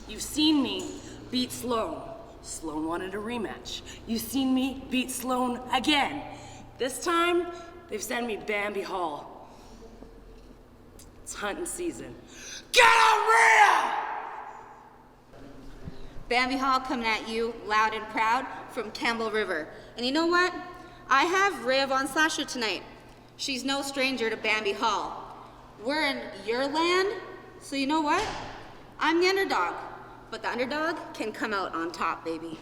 You've seen me beat Sloan. Sloan wanted a rematch. You've seen me beat Sloan again. This time, they've sent me Bambi Hall. It's hunting season. Get on Riea! Bambi Hall coming at you loud and proud from Campbell River. And you know what? I have Riea Von Slasher tonight. She's no stranger to Bambi Hall. We're in your land, so you know what? I'm the underdog, but the underdog can come out on top, baby.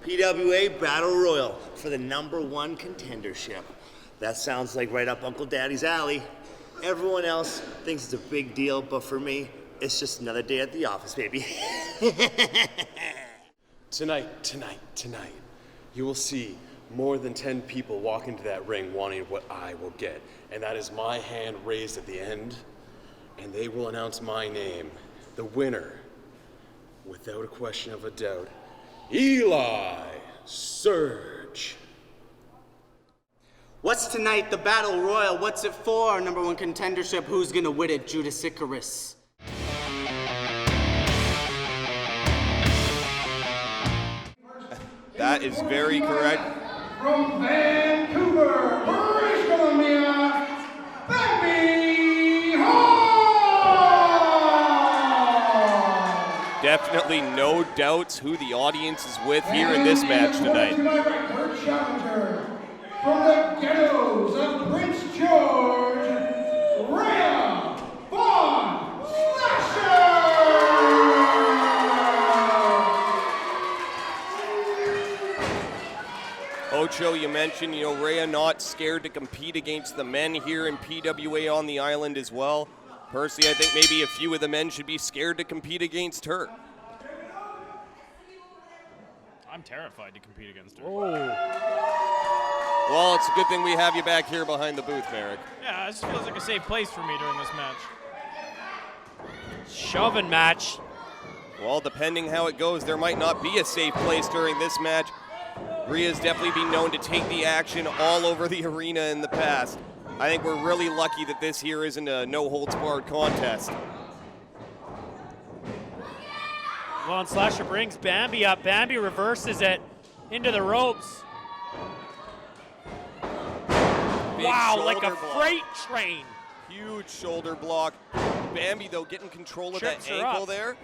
PWA Battle Royal for the #1 contendership. That sounds like right up Uncle Daddy's alley. Everyone else thinks it's a big deal, but for me, it's just another day at the office, baby. Tonight, you will see more than 10 people walk into that ring wanting what I will get. And that is my hand raised at the end, and they will announce my name, the winner, without a question of a doubt, Eli Surge. What's tonight, the Battle Royal? What's it for? #1 contendership, who's gonna win it? Judas Icarus. That is very correct. From Vancouver, British Columbia, Bambi Hall! Definitely no doubts who the audience is with here in this match tonight. Her challenger from the ghettos of Prince George, Riea Von Slasher! Ocho, you mentioned, Riea not scared to compete against the men here in PWA on the island as well. Personally, I think maybe a few of the men should be scared to compete against her. I'm terrified to compete against her. Well, it's a good thing we have you back here behind the booth, Merrick. Yeah, this feels like a safe place for me during this match. Shoving match. Well, depending how it goes, there might not be a safe place during this match. Rhea's definitely been known to take the action all over the arena in the past. I think we're really lucky that this here isn't a no-holds-barred contest. Von Slasher brings Bambi up. Bambi reverses it into the ropes. Big wow, like a shoulder block. freight train. Huge shoulder block. Bambi, though, getting control of Trips that her ankle up. there.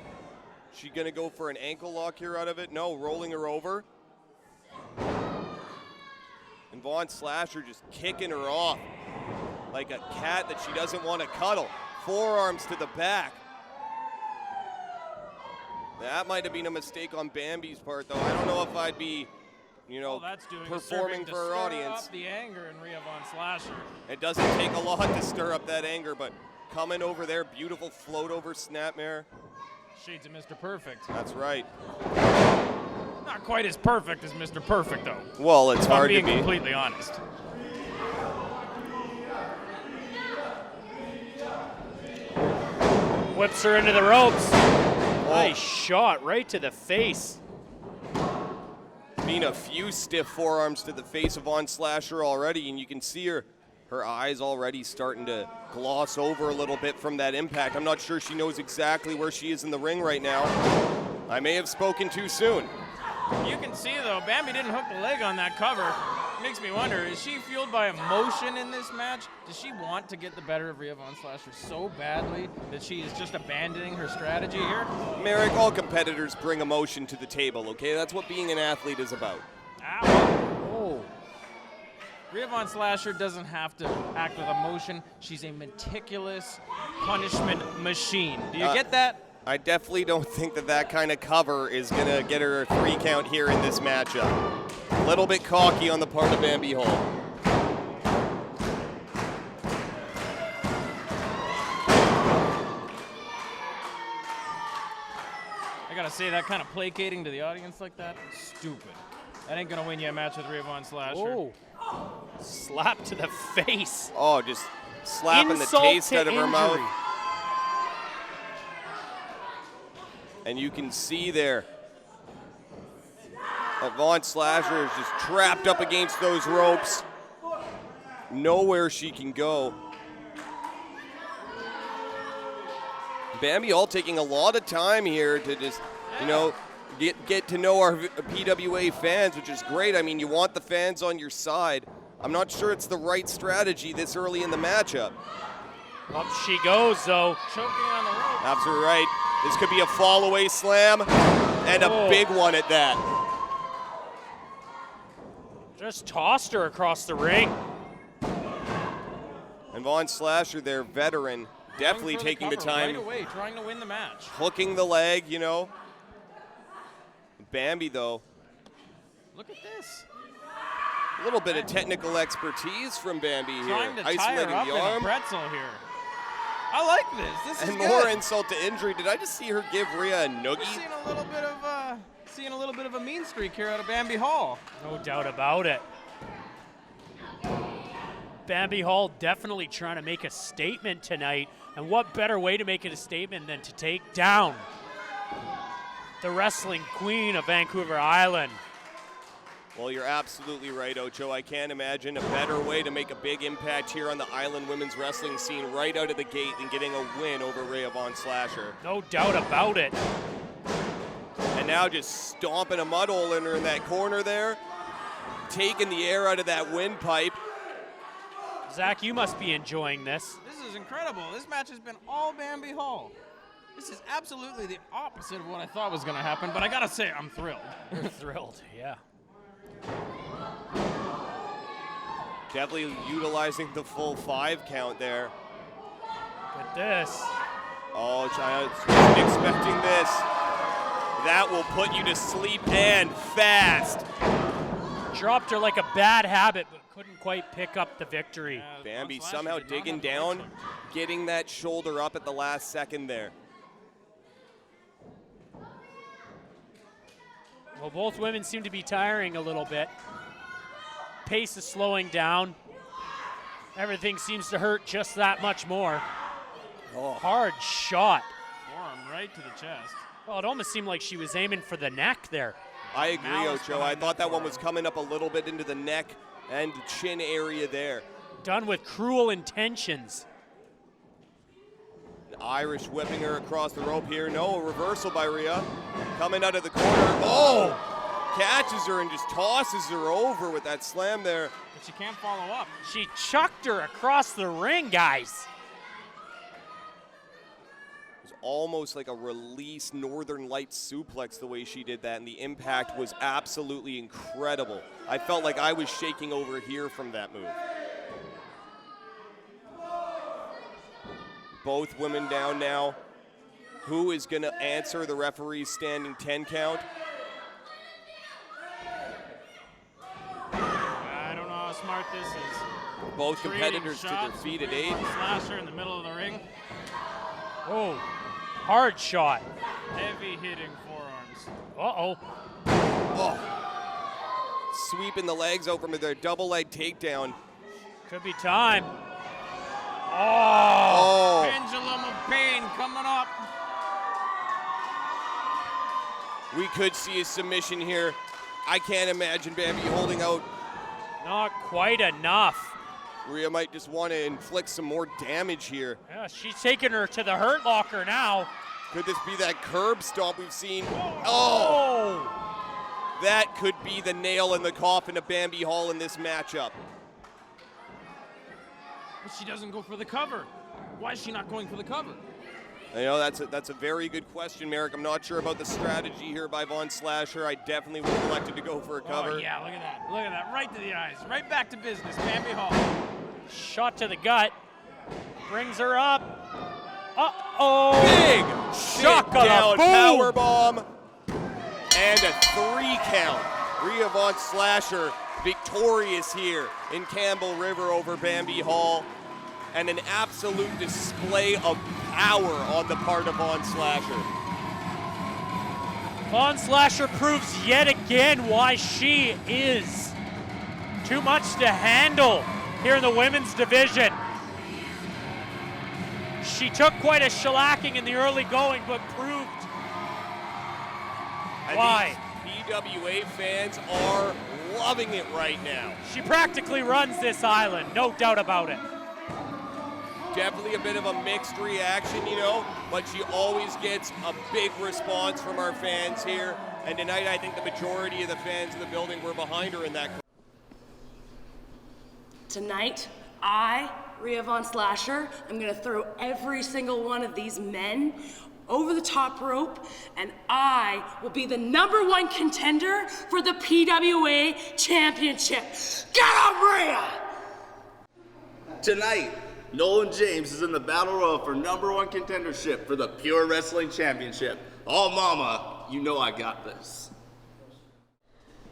She gonna go for an ankle lock here out of it? No, rolling her over. And Von Slasher just kicking her off like a cat that she doesn't want to cuddle. Forearms to the back. That might have been a mistake on Bambi's part, though. I don't know if I'd be, That's doing is performing serving to for her stir audience. up the anger in Riea Von Slasher. It doesn't take a lot to stir up that anger, but coming over there, beautiful float over snapmare. Shades of Mr. Perfect. That's right. Not quite as perfect as Mr. Perfect, though. Well, it's If I'm hard to being be. completely honest. Whips her into the ropes. Nice shot right to the face. Been a few stiff forearms to the face of Von Slasher already, and you can see her eyes already starting to gloss over a little bit from that impact. I'm not sure she knows exactly where she is in the ring right now. I may have spoken too soon. You can see, though, Bambi didn't hook the leg on that cover. Makes me wonder, is she fueled by emotion in this match? Does she want to get the better of Riea Von Slasher so badly that she is just abandoning her strategy here? Merrick, all competitors bring emotion to the table, okay? That's what being an athlete is about. Ow. Oh. Riea Von Slasher doesn't have to act with emotion. She's a meticulous punishment machine. Do you get that? I definitely don't think that kind of cover is going to get her a 3 count here in this matchup. A little bit cocky on the part of Bambi Hall. I gotta say, that kind of placating to the audience like that, stupid. That ain't gonna win you a match with Riea Von Slasher. Oh, slap to the face. Oh, just slapping Insult the taste to out of her injury. mouth. And you can see there that Von Slasher is just trapped up against those ropes. Nowhere she can go. Bambi all taking a lot of time here to just, you know, get to know our PWA fans, which is great. I mean, you want the fans on your side. I'm not sure it's the right strategy this early in the matchup. Up she goes, though. Choking on the rope. Absolutely right. This could be a fall away slam, and a big one at that. Just tossed her across the ring. And Von Slasher, their veteran, definitely Going for taking the cover time, right away, trying to win the match. hooking the leg, you know. Bambi, though, Look at this. a little bit of technical expertise from Bambi here, Trying to tie her isolating up the in a arm. pretzel here. I like this. This is And good. more insult to injury. Did I just see her give Riea a We're noogie? seeing a little bit of a mean streak here out of Bambi Hall. No doubt about it. Bambi Hall definitely trying to make a statement tonight. And what better way to make it a statement than to take down the wrestling queen of Vancouver Island. Well, you're absolutely right, Ocho. I can't imagine a better way to make a big impact here on the Island women's wrestling scene right out of the gate than getting a win over Riea Von Slasher. No doubt about it. And now just stomping a mud hole in her in that corner there, taking the air out of that windpipe. Zach, you must be enjoying this. This is incredible. This match has been all Bambi Hall. This is absolutely the opposite of what I thought was going to happen, but I gotta say, I'm thrilled. You're thrilled, yeah. Definitely utilizing the full 5 count there. Look at this. Oh, China wasn't expecting this. That will put you to sleep and fast. Dropped her like a bad habit, but couldn't quite pick up the victory. Bambi Von Slasher somehow did not digging have the down, legs. getting that shoulder up at the last second there. Well, both women seem to be tiring a little bit. Pace is slowing down. Everything seems to hurt just that much more. Oh, hard shot. Forearm right to the chest. Well, it almost seemed like she was aiming for the neck there. I agree, Malice Ocho. I behind thought that that one was forearm. coming up a little bit into the neck and the chin area there. Done with cruel intentions. Irish whipping her across the rope here. No, a reversal by Riea. Coming out of the corner. Oh! Catches her and just tosses her over with that slam there. But she can't follow up. She chucked her across the ring, guys. It was almost like a release Northern Lights suplex the way she did that, and the impact was absolutely incredible. I felt like I was shaking over here from that move. Both women down now. Who is going to answer the referee's standing 10 count? I don't know how smart this is. Both Trading competitors to their shots feet at with 8. Slasher in the middle of the ring. Oh, hard shot. Heavy hitting forearms. Uh-oh. Oh. Sweeping the legs out from their double leg takedown. Could be time. Oh. Oh. Pendulum of pain coming up. We could see a submission here. I can't imagine Bambi holding out. Not quite enough. Riea might just want to inflict some more damage here. Yeah, she's taking her to the hurt locker now. Could this be that curb stomp we've seen? Oh! Oh. that could be the nail in the coffin of Bambi Hall in this matchup. But she doesn't go for the cover. Why is she not going for the cover? You know, that's a very good question, Merrick. I'm not sure about the strategy here by Von Slasher. I definitely would have elected to go for a cover. Oh, yeah, look at that. Look at that. Right to the eyes. Right back to business. Bambi Hall. Shot to the gut. Brings her up. Uh-oh. Big Shaka down boom. power bomb. And a 3 count. Riea Von Slasher victorious here in Campbell River over Bambi Hall. And an absolute display of power on the part of Von Slasher. Von Slasher proves yet again why she is too much to handle here in the women's division. She took quite a shellacking in the early going, but proved why. These PWA fans are loving it right now. She practically runs this island, no doubt about it. Definitely a bit of a mixed reaction, you know, but she always gets a big response from our fans here. And tonight, I think the majority of the fans in the building were behind her in that. Tonight, I, Riea Von Slasher, I'm gonna throw every single one of these men over the top rope, and I will be the #1 contender for the PWA Championship. Get up, Riea! Tonight, Nolan James is in the Battle Royal for #1 contendership for the Pure Wrestling Championship. Oh, mama, you know I got this.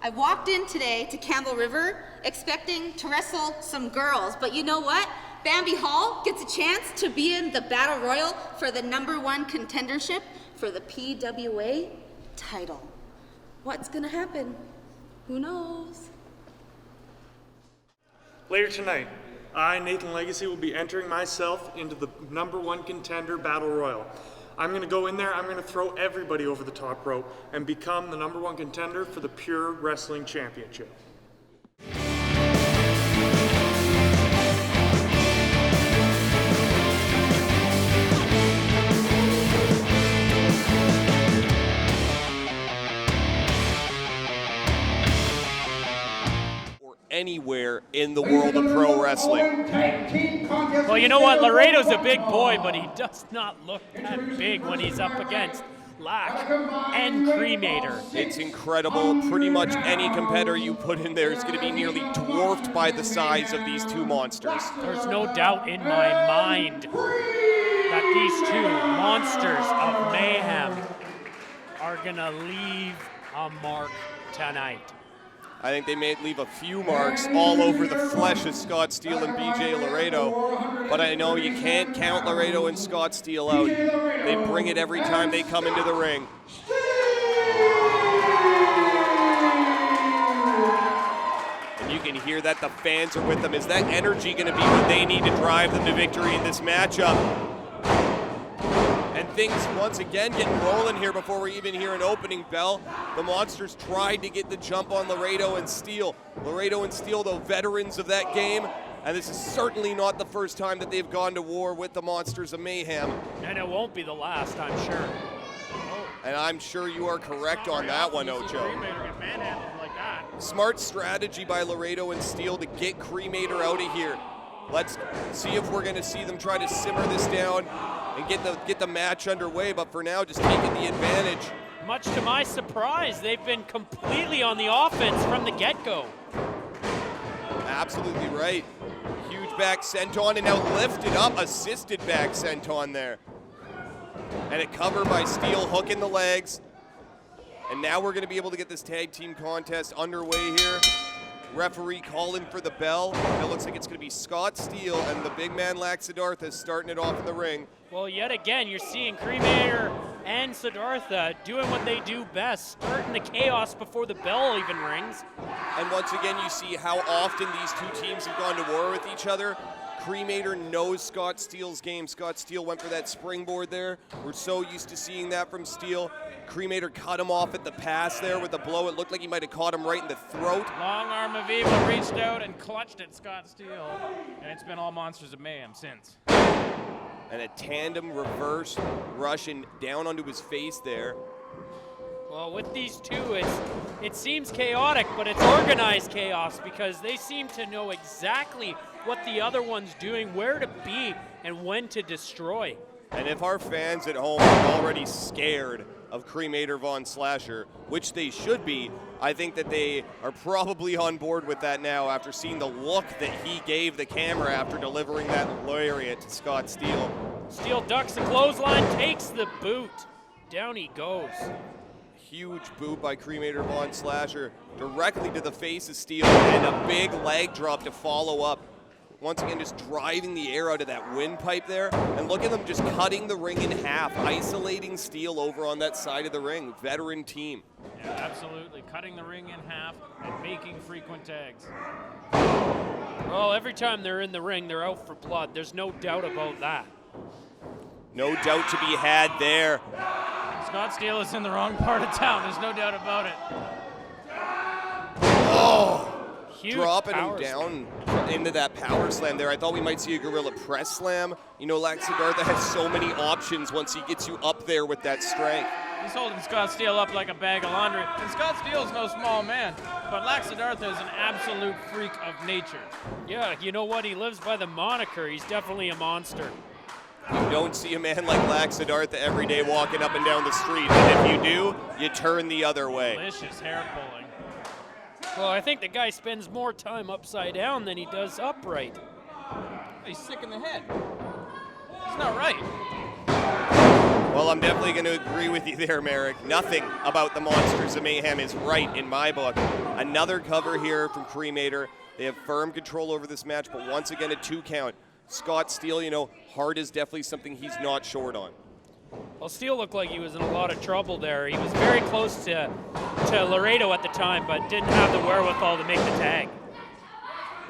I walked in today to Campbell River expecting to wrestle some girls, but you know what? Bambi Hall gets a chance to be in the Battle Royal for the #1 contendership for the PWA title. What's gonna happen? Who knows? Later tonight, I, Nathan Legacy, will be entering myself into the #1 contender Battle Royal. I'm going to go in there, I'm going to throw everybody over the top rope and become the #1 contender for the Pure Wrestling Championship. Anywhere in the world of pro wrestling. Well, you know what? Laredo's a big boy, but he does not look that big when he's up against Lack and Cremator. It's incredible. Pretty much any competitor you put in there is going to be nearly dwarfed by the size of these two monsters. There's no doubt in my mind that these two monsters of mayhem are going to leave a mark tonight. I think they may leave a few marks all over the flesh of Scott Steele and BJ Laredo, but I know you can't count Laredo and Scott Steele out. They bring it every time they come into the ring. And you can hear that the fans are with them. Is that energy going to be what they need to drive them to victory in this matchup? And things once again getting rolling here before we even hear an opening bell. The Monsters tried to get the jump on Laredo and Steele. Laredo and Steele, though, veterans of that game, and this is certainly not the first time that they've gone to war with the Monsters of Mayhem. And it won't be the last, I'm sure. And I'm sure you are correct on that one, Ocho. Smart strategy by Laredo and Steele to get Cremator out of here. Let's see if we're going to see them try to simmer this down and get the match underway, but for now, just taking the advantage. Much to my surprise, they've been completely on the offense from the get-go. Absolutely right. Huge back senton, and now lifted up, assisted back senton there. And it covered by Steele, hooking the legs. And now we're going to be able to get this tag team contest underway here. Referee calling for the bell. And it looks like it's going to be Scott Steele and the big man Siddartha starting it off in the ring. Well, yet again, you're seeing Cremator and Siddartha doing what they do best, starting the chaos before the bell even rings. And once again, you see how often these two teams have gone to war with each other. Cremator knows Scott Steele's game. Scott Steele went for that springboard there. We're so used to seeing that from Steele. Cremator cut him off at the pass there with a blow. It looked like he might have caught him right in the throat. Long arm of evil reached out and clutched at Scott Steele. And it's been all Monsters of Mayhem since. And a tandem reverse rush and down onto his face there. Well, with these two, it seems chaotic, but it's organized chaos because they seem to know exactly what the other one's doing, where to be, and when to destroy. And if our fans at home are already scared of Cremator Von Slasher, which they should be, I think that they are probably on board with that now after seeing the look that he gave the camera after delivering that lariat to Scott Steele. Steele ducks the clothesline, takes the boot. Down he goes. Huge boot by Cremator Von Slasher directly to the face of Steele, and a big leg drop to follow up. Once again, just driving the air out of that windpipe there. And look at them just cutting the ring in half, isolating Steele over on that side of the ring. Veteran team. Yeah, absolutely. Cutting the ring in half and making frequent tags. Well, every time they're in the ring, they're out for blood. There's no doubt about that. No doubt to be had there. Scott Steele is in the wrong part of town. There's no doubt about it. Oh! Huge Dropping him power down into that power slam there. I thought we might see a gorilla press slam. You know, Siddartha has so many options once he gets you up there with that strength. He's holding Scott Steele up like a bag of laundry. And Scott Steele's no small man, but Siddartha is an absolute freak of nature. Yeah, you know what? He lives by the moniker. He's definitely a monster. You don't see a man like Siddartha every day walking up and down the street. And if you do, you turn the other way. Delicious hair pulling. Well, I think the guy spends more time upside down than he does upright. He's sick in the head. It's not right. Well, I'm definitely going to agree with you there, Merrick. Nothing about the Monsters of Mayhem is right in my book. Another cover here from Cremator. They have firm control over this match, but once again, a 2 count. Scott Steele, you know, heart is definitely something he's not short on. Well, Steele looked like he was in a lot of trouble there. He was very close to Laredo at the time, but didn't have the wherewithal to make the tag.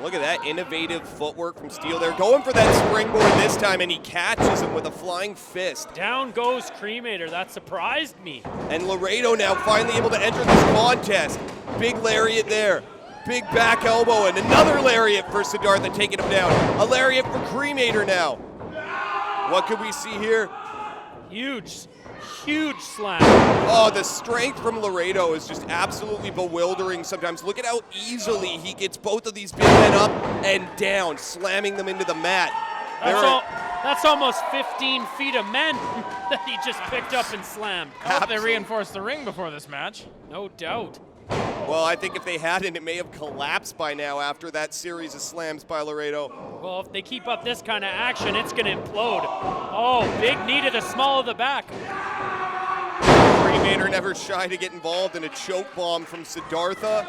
Look at that innovative footwork from Steele. They're going for that springboard this time, and he catches him with a flying fist. Down goes Cremator. That surprised me. And Laredo now finally able to enter this contest. Big lariat there. Big back elbow, and another lariat for Siddartha taking him down. A lariat for Cremator now. What could we see here? Huge slam. Oh, the strength from Laredo is just absolutely bewildering sometimes. Look at how easily he gets both of these big men up and down, slamming them into the mat. That's almost 15 feet of men that he just picked up and slammed. I hope they reinforced the ring before this match. No doubt. Well, I think if they hadn't, it may have collapsed by now after that series of slams by Laredo. Well, if they keep up this kind of action, it's going to implode. Oh, big knee to the small of the back. Cremator never shy to get involved in a choke bomb from Siddartha.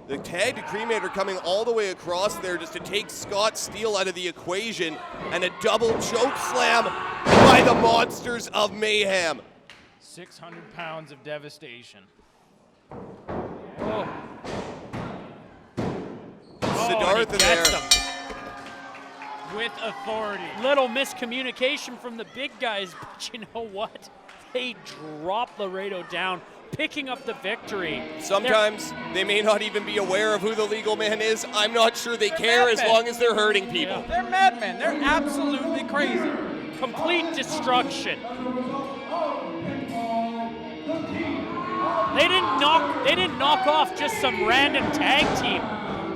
The tag to Cremator coming all the way across there just to take Scott Steele out of the equation, and a double choke slam by the Monsters of Mayhem. 600 pounds of devastation. Oh. Siddartha there. With authority. Little miscommunication from the big guys, but you know what? They drop Laredo down, picking up the victory. Sometimes they may not even be aware of who the legal man is. I'm not sure they care as long as they're hurting people. They're madmen. They're absolutely crazy. Complete destruction. They didn't knock off just some random tag team.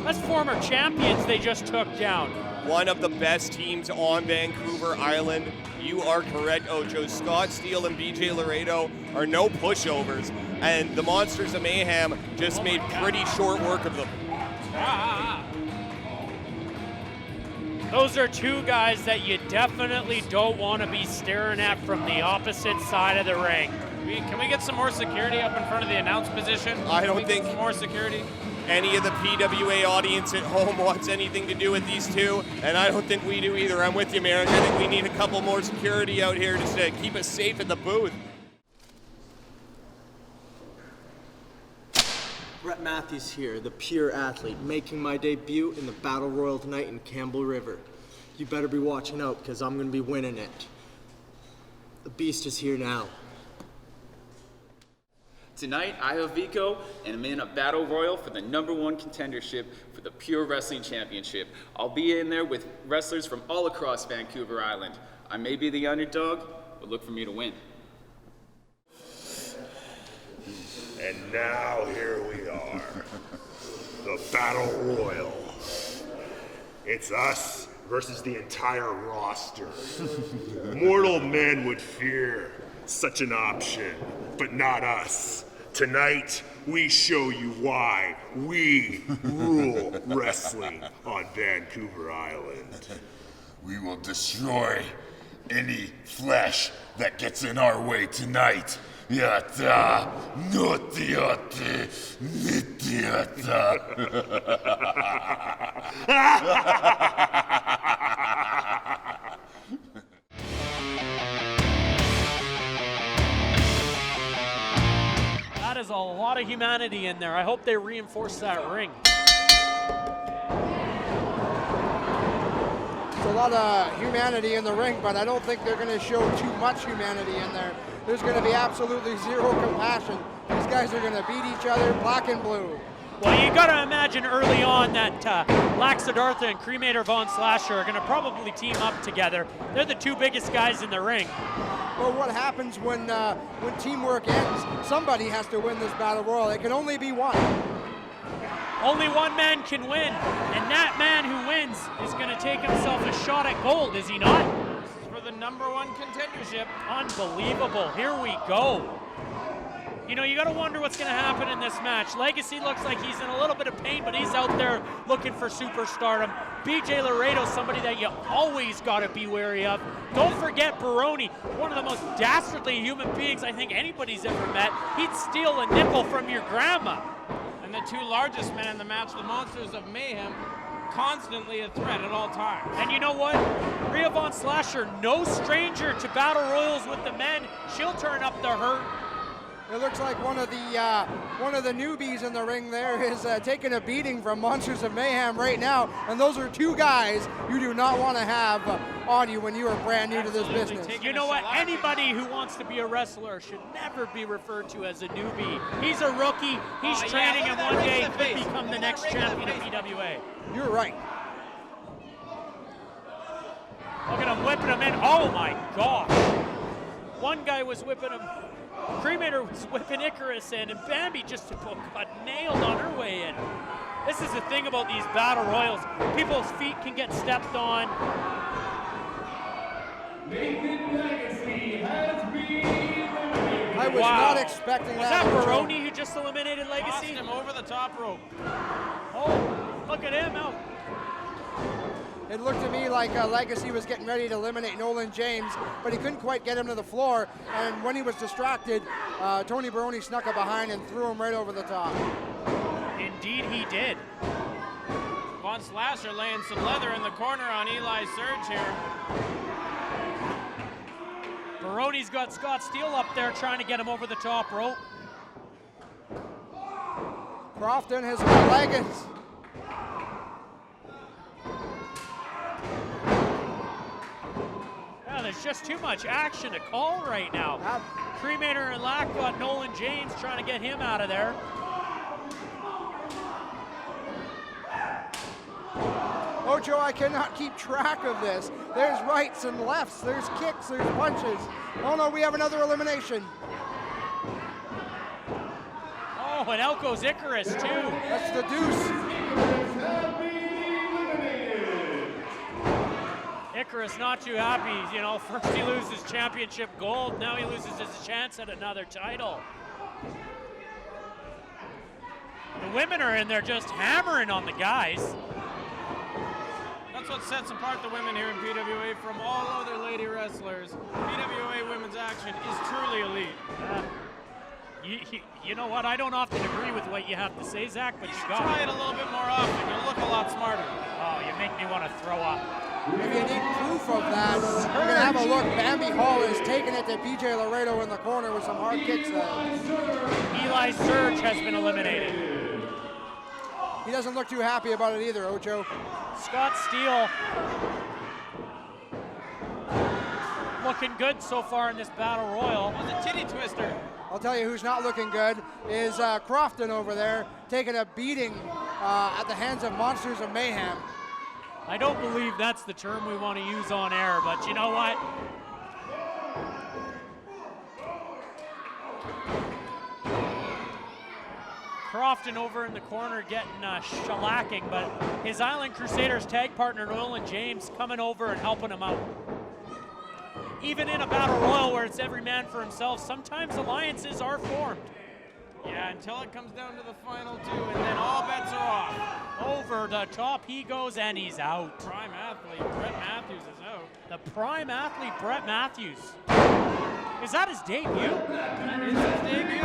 That's former champions they just took down. One of the best teams on Vancouver Island. You are correct, Ocho. Scott Steele and BJ Laredo are no pushovers, and the Monsters of Mayhem just made pretty short work of them. Those are two guys that you definitely don't want to be staring at from the opposite side of the ring. Can we get some more security up in front of the announce position? I don't think some more security. Any of the PWA audience at home wants anything to do with these two, and I don't think we do either. I'm with you, Merrick. I think we need a couple more security out here just to keep us safe at the booth. Brett Matthews here, the pure athlete, making my debut in the Battle Royal tonight in Campbell River. You better be watching out, because I'm going to be winning it. The beast is here now. Tonight, I have Vico, and I'm in a battle royal for the #1 contendership for the Pure Wrestling Championship. I'll be in there with wrestlers from all across Vancouver Island. I may be the underdog, but look for me to win. And now here we are, the Battle Royal. It's us versus the entire roster. Mortal men would fear such an option, but not us. Tonight, we show you why we rule wrestling on Vancouver Island. We will destroy any flesh that gets in our way tonight. Yata, notiate, nitiata. That is a lot of humanity in there. I hope they reinforce that ring. There's a lot of humanity in the ring, but I don't think they're going to show too much humanity in there. There's going to be absolutely zero compassion. These guys are going to beat each other black and blue. Well, you got to imagine early on that Siddartha and Cremator Von Slasher are going to probably team up together. They're the two biggest guys in the ring. Well, what happens when teamwork ends? Somebody has to win this battle royal. It can only be one. Only one man can win, and that man who wins is going to take himself a shot at gold, is he not? This is for the #1 contendership. Unbelievable. Here we go. You know, you got to wonder what's going to happen in this match. Legacy looks like he's in a little bit of pain, but he's out there looking for superstardom. BJ Laredo, somebody that you always got to be wary of. Don't forget Baroni, one of the most dastardly human beings I think anybody's ever met. He'd steal a nickel from your grandma. And the two largest men in the match, the Monsters of Mayhem, constantly a threat at all times. And you know what? Riea Von Slasher, no stranger to battle royals with the men. She'll turn up the hurt. It looks like one of the newbies in the ring there is taking a beating from Monsters of Mayhem right now, and those are two guys you do not want to have on you when you are brand new to this business. You know what? Anybody who wants to be a wrestler should never be referred to as a newbie. He's a rookie. He's training, and one day could become the next champion of PWA. You're right. Look at him whipping him in. Oh my gosh. One guy was whipping him. Cremator was whipping Icarus in, and Bambi just got nailed on her way in. This is the thing about these battle royals. People's feet can get stepped on. Nathan Legacy has been eliminated. I was not expecting that. Was that Baroni who just eliminated Legacy? Tossed him over the top rope. Oh, look at him out. It looked to me like Legacy was getting ready to eliminate Nolan James, but he couldn't quite get him to the floor, and when he was distracted, Tony Baroni snuck up behind and threw him right over the top. Indeed he did. Von Slasher laying some leather in the corner on Eli Surge here. Baroni's got Scott Steele up there trying to get him over the top rope. Crofton has got leggings. There's just too much action to call right now. Cremator and Lack got Nolan James trying to get him out of there. Oh, Joe, I cannot keep track of this. There's rights and lefts, there's kicks, there's punches. Oh no, we have another elimination. Oh, and out goes Icarus too. That's the deuce. Icarus not too happy, you know, first he loses championship gold, now he loses his chance at another title. The women are in there just hammering on the guys. That's what sets apart the women here in PWA from all other lady wrestlers. PWA Women's Action is truly elite. You know what, I don't often agree with what you have to say, Zach, but you got try it a little bit more often, you'll look a lot smarter. Oh, you make me want to throw up. If you need proof of that, we're going to have a look. Bambi Hall is taking it to BJ Laredo in the corner with some hard kicks there. Eli Surge has been eliminated. He doesn't look too happy about it either, Ocho. Scott Steele looking good so far in this battle royal. The titty twister. I'll tell you who's not looking good is Crofton over there, taking a beating at the hands of Monsters of Mayhem. I don't believe that's the term we want to use on air, but you know what? Crofton over in the corner getting shellacking, but his Island Crusaders tag partner Nolan James coming over and helping him out. Even in a battle royal where it's every man for himself, sometimes alliances are formed. Yeah, until it comes down to the final two, and then all bets are off. Over the top he goes, and he's out. Prime athlete Brett Matthews is out. The prime athlete Brett Matthews. Is that his debut? That is his debut.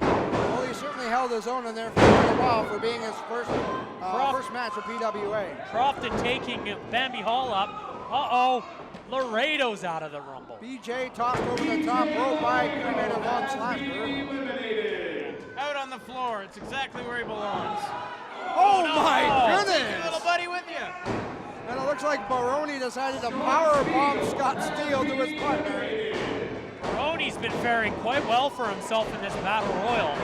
Well, he certainly held his own in there for quite a while for being his first match with PWA. Crofton taking Bambi Hall up. Uh-oh, Laredo's out of the rumble. BJ tossed over the top rope by Cremator Von Slasher. Out on the floor. It's exactly where he belongs. Oh my Take your goodness! little buddy with you. And it looks like Baroni decided to powerbomb Scott Steele to his partner. Baroni's been faring quite well for himself in this battle royal.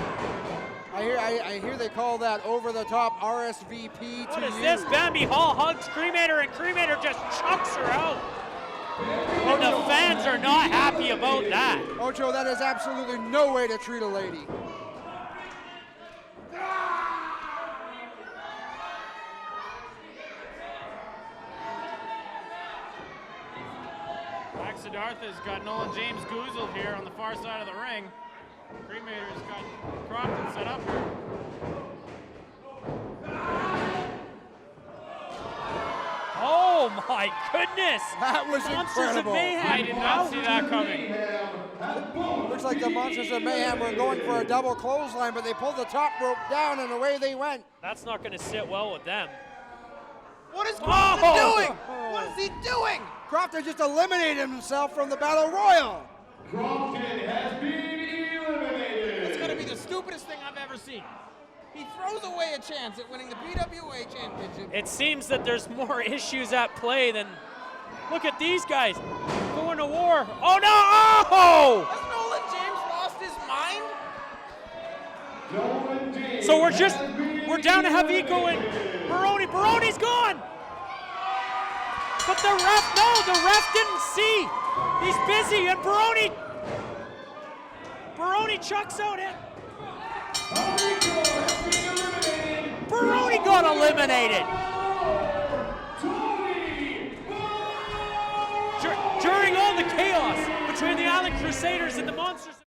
I hear they call that over-the-top RSVP What to is you. this? Bambi Hall hugs Cremator, and Cremator just chucks her out. And the fans are not happy about that. Ocho, that is absolutely no way to treat a lady. Siddartha's got Nolan James goozled here on the far side of the ring. Cremator's got Crofton set up here. Oh my goodness! That was Monsters incredible. of Mayhem. I did not see that coming. Looks like the Monsters of Mayhem were going for a double clothesline, but they pulled the top rope down and away they went. That's not going to sit well with them. What is Crofton doing? What is he doing? Crofton just eliminated himself from the Battle Royal. Crofton has been eliminated. It's going to be the stupidest thing I've ever seen. He throws away a chance at winning the PWA championship. It seems that there's more issues at play than... Look at these guys going to war. Oh no! Oh! Has Nolan James lost his mind? So we're down to Haviko and Baroni. Baroni's gone! But the ref didn't see. He's busy, and Baroni chucks out it. Baroni got eliminated. During all the chaos between the Island Crusaders and the Monsters.